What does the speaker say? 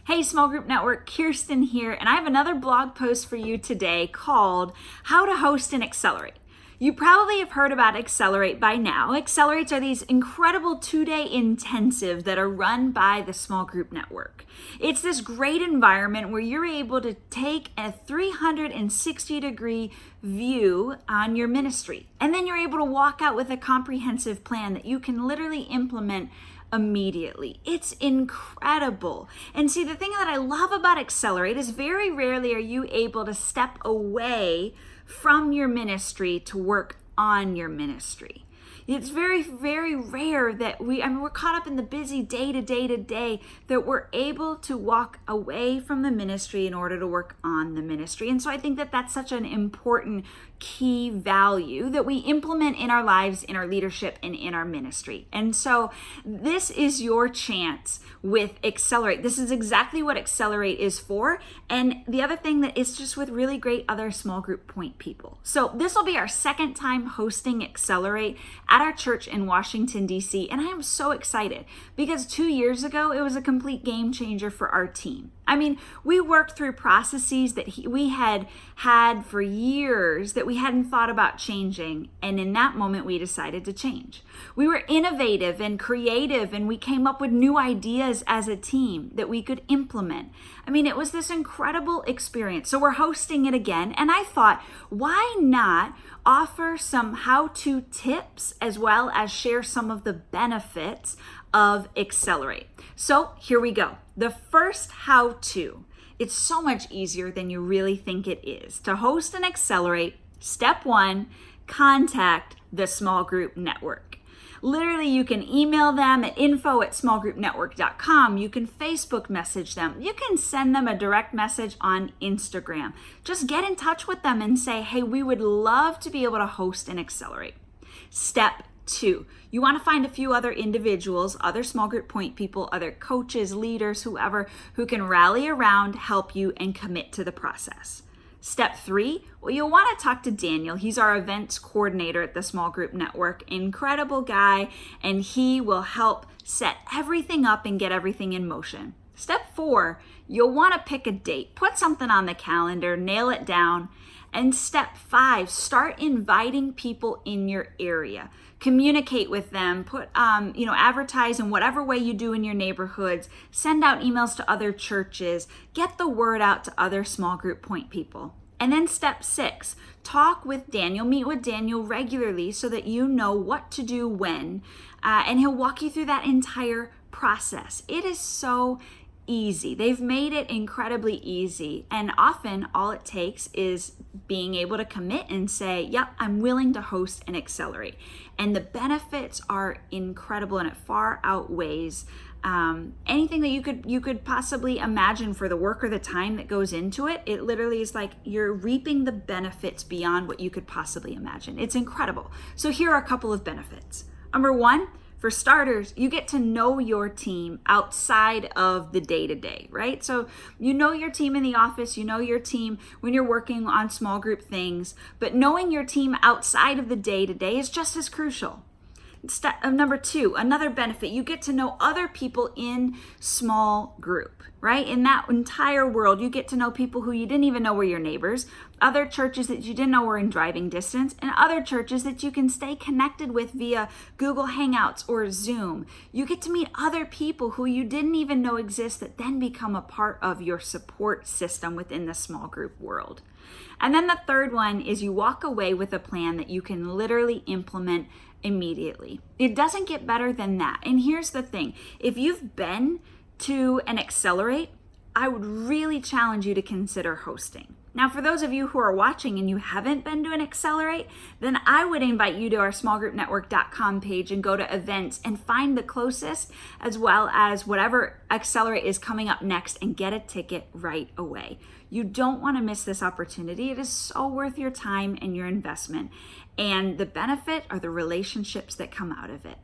Hey, Small Group Network, Kirsten here, and I have another blog post for you today called How to Host and Accelerate. You probably have heard about Accelerate by now. Accelerates are these incredible 2-day intensive that are run by the Small Group Network. It's this great environment where you're able to take a 360-degree view on your ministry. And then you're able to walk out with a comprehensive plan that you can literally implement immediately. It's incredible. And see, the thing that I love about Accelerate is very rarely are you able to step away from your ministry to work on your ministry. It's very, very rare that we're caught up in the busy day to day that we're able to walk away from the ministry in order to work on the ministry. And so I think that that's such an important key value that we implement in our lives, in our leadership, and in our ministry. And so this is your chance with Accelerate. This is exactly what Accelerate is for. And the other thing that it's just with really great other small group point people. So this will be our second time hosting Accelerate at our church in Washington, D.C. And I am so excited because 2 years ago, it was a complete game changer for our team. I mean, we worked through processes that we had for years that we hadn't thought about changing. And in that moment, we decided to change. We were innovative and creative, and we came up with new ideas as a team that we could implement. I mean, it was this incredible experience. So we're hosting it again. And I thought, why not offer some how-to tips as well as share some of the benefits of Accelerate. So here we go. The first how-to, it's so much easier than you really think it is. To host and Accelerate, step 1, contact the Small Group Network. Literally, you can email them at info@smallgroupnetwork.com. You can Facebook message them. You can send them a direct message on Instagram. Just get in touch with them and say, hey, we would love to be able to host and Accelerate. Step 2, you want to find a few other individuals, other small group point people, other coaches, leaders, whoever, who can rally around, help you, and commit to the process. Step 3, well, you'll want to talk to Daniel. He's our events coordinator at the Small Group Network. Incredible guy, and he will help set everything up and get everything in motion. Step 4, you'll want to pick a date. Put something on the calendar, nail it down. And step 5, start inviting people in your area. Communicate with them, advertise in whatever way you do in your neighborhoods, send out emails to other churches, get the word out to other small group point people. And then step 6, talk with Daniel, meet with Daniel regularly so that you know what to do when, and he'll walk you through that entire process. It is so easy. They've made it incredibly easy. And often all it takes is being able to commit and say, yep, I'm willing to host and Accelerate. And the benefits are incredible, and it far outweighs anything that you could possibly imagine for the work or the time that goes into it. It literally is like you're reaping the benefits beyond what you could possibly imagine. It's incredible. So here are a couple of benefits. Number 1, for starters, you get to know your team outside of the day-to-day, right? So you know your team in the office, you know your team when you're working on small group things, but knowing your team outside of the day-to-day is just as crucial. Number 2, another benefit, you get to know other people in small group, right? In that entire world, you get to know people who you didn't even know were your neighbors, other churches that you didn't know were in driving distance, and other churches that you can stay connected with via Google Hangouts or Zoom. You get to meet other people who you didn't even know exist that then become a part of your support system within the small group world. And then the third one is you walk away with a plan that you can literally implement immediately. It doesn't get better than that. And here's the thing. If you've been to an Accelerate, I would really challenge you to consider hosting. Now, for those of you who are watching and you haven't been to an Accelerate, then I would invite you to our smallgroupnetwork.com page and go to events and find the closest as well as whatever Accelerate is coming up next and get a ticket right away. You don't want to miss this opportunity. It is so worth your time and your investment. And the benefit are the relationships that come out of it.